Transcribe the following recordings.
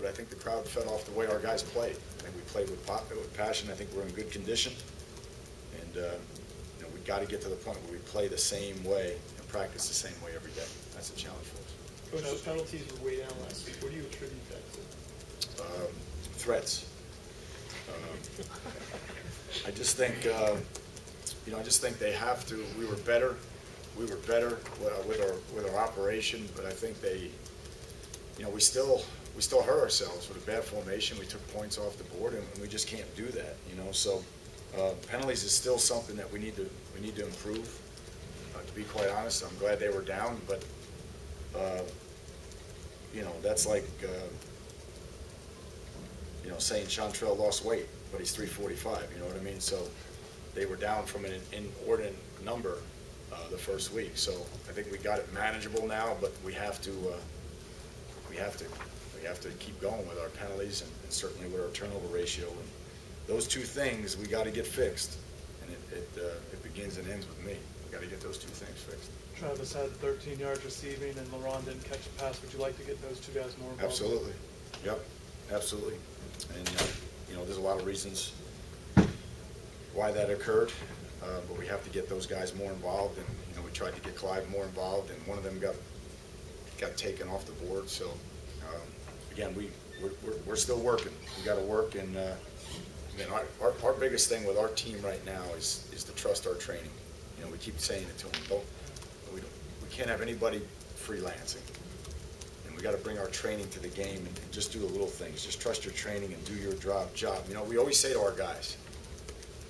But I think the crowd fed off the way our guys played. I think we played with passion. I think we're in good condition. And you know, we got to get to the point where we play the same way and practice the same way every day. That's a challenge for us. Coach, those penalties were way down last week. What do you attribute that to? Threats. I just think, you know, I just think they have to. We were better with our operation, but I think they, you know, we still hurt ourselves with a bad formation. We took points off the board, and we just can't do that. You know, so penalties is still something that we need to improve. To be quite honest, I'm glad they were down, but you know, that's like you know, saying Chantrell lost weight, but he's 345. You know what I mean? So they were down from an inordinate number the first week. So I think we got it manageable now, but we have to keep going with our penalties and certainly with our turnover ratio. And those two things we got to get fixed, and it begins and ends with me. We got to get those two things fixed. Travis had 13 yards receiving, and LeRon didn't catch a pass. Would you like to get those two guys more involved? Absolutely. Yep. Absolutely. And you know, there's a lot of reasons why that occurred, but we have to get those guys more involved. And you know, we tried to get Clive more involved, and one of them got taken off the board. So again, we're still working. We got to work, and I mean, our biggest thing with our team right now is to trust our training. You know, we keep saying it to them. We can't have anybody freelancing. And we got to bring our training to the game and just do the little things. Just trust your training and do your job. You know, we always say to our guys,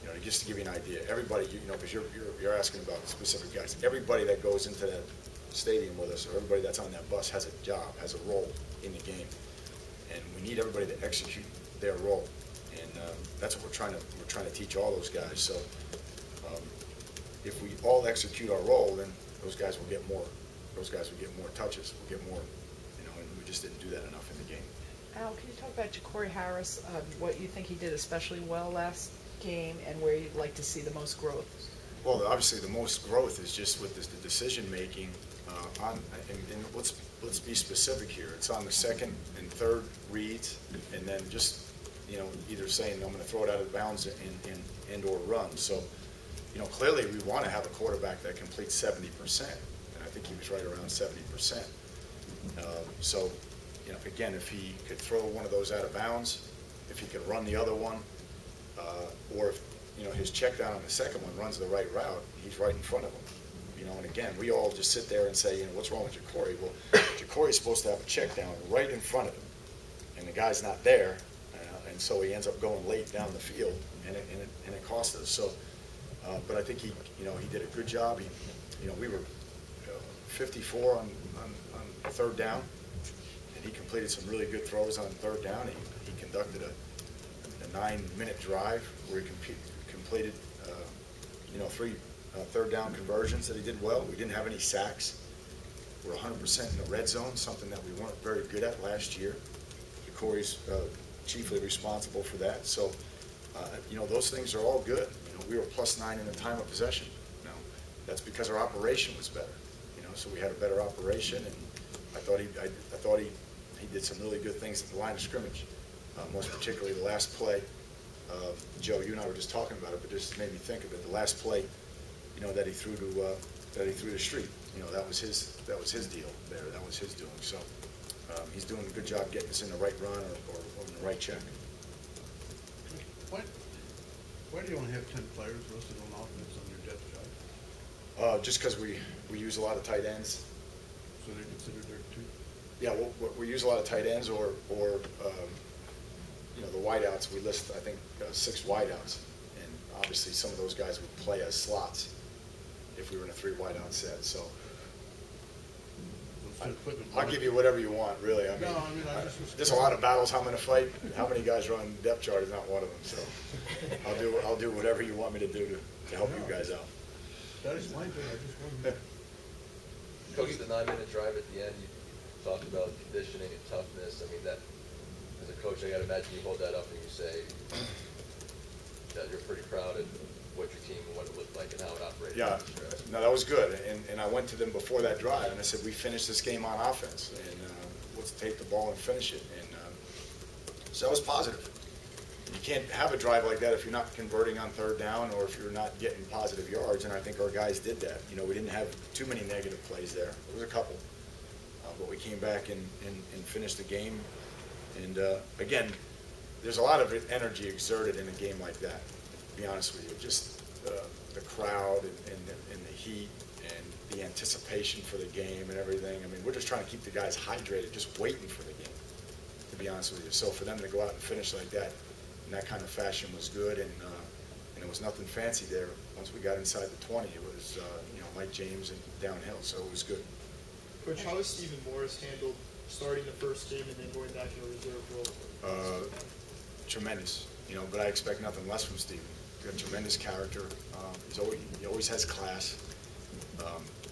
you know, just to give you an idea, everybody, you know, because you're asking about specific guys, everybody that goes into that stadium with us, or everybody that's on that bus has a job, has a role in the game. And we need everybody to execute their role. And that's what we're trying to teach all those guys. So if we all execute our role, then those guys will get more. Those guys will get more touches. We'll get more, you know, and we just didn't do that enough in the game. Al, can you talk about Ja'Cory Harris, what you think he did especially well last game, and where you'd like to see the most growth? Well, obviously the most growth is just with the decision making. And let's be specific here. It's on the second and third reads, and then just, you know, either saying I'm going to throw it out of bounds and or run. So, you know, clearly we want to have a quarterback that completes 70%, and I think he was right around 70%. So, you know, again, if he could throw one of those out of bounds, if he could run the other one, or if, you know, his check down on the second one runs the right route, he's right in front of him. You know, and again, we all just sit there and say, you know, what's wrong with Ja'Cory? Well, Ja'Cory's supposed to have a check down right in front of him, and the guy's not there, and so he ends up going late down the field, and it cost us. So, but I think he did a good job. You know, we were 54 on third down, and he completed some really good throws on third down. He conducted a 9-minute drive where he completed, you know, 3 third down conversions that he did well. We didn't have any sacks. We're 100% in the red zone, something that we weren't very good at last year. Ja'Cory's chiefly responsible for that. So, you know, those things are all good. You know, we were +9 in the time of possession. You know, that's because our operation was better. You know, so we had a better operation, and I thought he did some really good things at the line of scrimmage. Most particularly the last play. Joe, you and I were just talking about it, but just made me think of it. The last play, you know, that he threw to Street. You know, that was his deal there. That was his doing. So he's doing a good job getting us in the right run or in the right check. Why do you only have 10 players listed on offense on your depth chart? Just because we use a lot of tight ends. So they're considered there too? Yeah, we use a lot of tight ends, or you know, the wideouts. We list, I think, 6 wideouts, and obviously some of those guys would play as slots if we were in a 3 wideout set. So I'll give you whatever you want, really. I mean, there's a lot of battles I'm going to fight. How many guys run depth chart is not one of them. So I'll do whatever you want me to do to help you guys out. That explains it. I just wondered. Coach, the 9-minute drive at the end, you talked about conditioning and toughness. I mean, that, as a coach, I got to imagine you hold that up and you say that you're pretty proud of what your team and what it looked like and how it operated. Yeah, no, that was good. And I went to them before that drive and I said, we finished this game on offense, and let's take the ball and finish it. And So that was positive. You can't have a drive like that if you're not converting on third down or if you're not getting positive yards, and I think our guys did that. You know, we didn't have too many negative plays there. There was a couple. But we came back and finished the game. And again, there's a lot of energy exerted in a game like that, to be honest with you. Just the crowd and the heat and the anticipation for the game and everything. I mean, we're just trying to keep the guys hydrated, just waiting for the game, to be honest with you. So for them to go out and finish like that in that kind of fashion was good, and there was nothing fancy there. Once we got inside the 20, it was you know, Mike James and downhill, so it was good. Coach, how has Stephen Morris handled starting the first game and then going back in a reserve role? Tremendous, you know, but I expect nothing less from Stephen. He's got tremendous character. He always has class.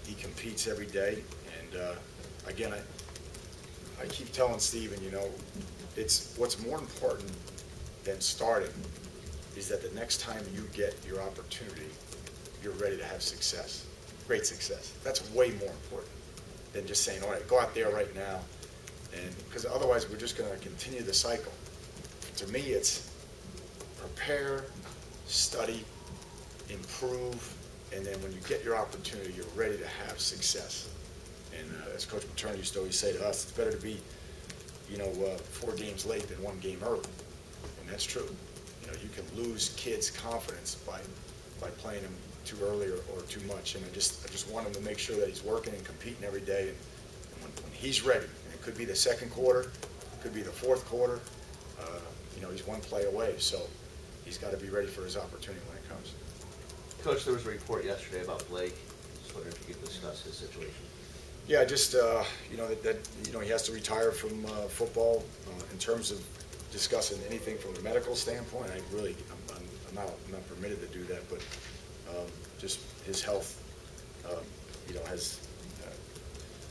He competes every day, and again, I keep telling Stephen, you know, it's what's more important than starting is that the next time you get your opportunity, you're ready to have success, great success. That's way more important than just saying, all right, go out there right now, and because otherwise we're just going to continue the cycle. To me, it's prepare, study, improve, and then when you get your opportunity, you're ready to have success. And as Coach Paterno used to always say to us, it's better to be, you know, 4 games late than 1 game early, and that's true. You know, you can lose kids' confidence by playing them too early or too much, and I just want him to make sure that he's working and competing every day, and when he's ready, and it could be the second quarter, it could be the fourth quarter, you know, he's 1 play away, so he's got to be ready for his opportunity when it comes. Coach, there was a report yesterday about Blake. Just wondering if you could discuss his situation. Yeah, just you know that you know he has to retire from football. In terms of discussing anything from a medical standpoint, I'm not permitted to do that. But just his health, you know, has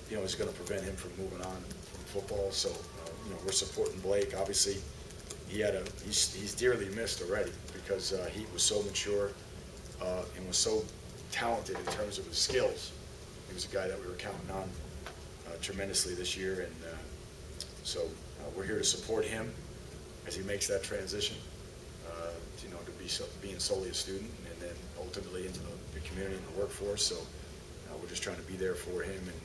you know is going to prevent him from moving on from football. So you know we're supporting Blake. Obviously, he's dearly missed already because he was so mature and was so talented in terms of his skills. He was a guy that we were counting on tremendously this year, and so we're here to support him as he makes that transition, you know, to being solely a student and then ultimately into the community and the workforce. So we're just trying to be there for him, and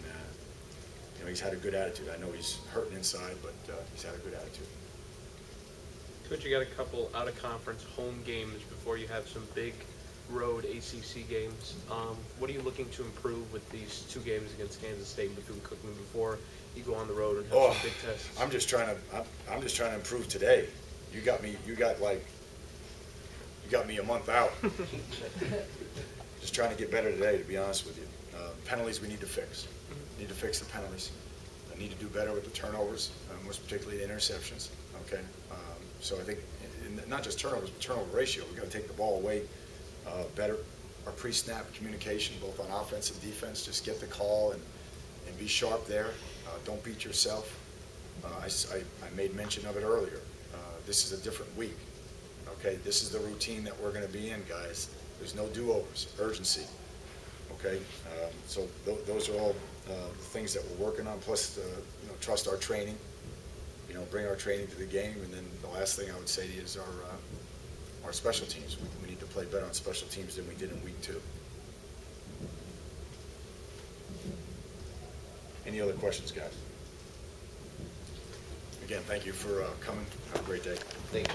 you know, he's had a good attitude. I know he's hurting inside, but he's had a good attitude. Coach, you got a couple out-of-conference home games before you have some big road ACC games. What are you looking to improve with these 2 games against Kansas State and Bethune-Cookman before you go on the road and have some big tests? I'm just trying to improve today. You got me a month out. Just trying to get better today, to be honest with you. Penalties we need to fix. Need to fix the penalties. I need to do better with the turnovers, most particularly the interceptions. Okay, so I think not just turnovers, but turnover ratio. We've got to take the ball away better. Our pre-snap communication, both on offense and defense, just get the call and be sharp there. Don't beat yourself. I made mention of it earlier. This is a different week. Okay, this is the routine that we're going to be in, guys. There's no do-overs. Urgency. Okay, so those are all the things that we're working on. Plus, you know, trust our training. You know, bring our training to the game. And then the last thing I would say to you is our special teams. We need to play better on special teams than we did in week 2. Any other questions, guys? Again, thank you for coming. Have a great day. Thank you.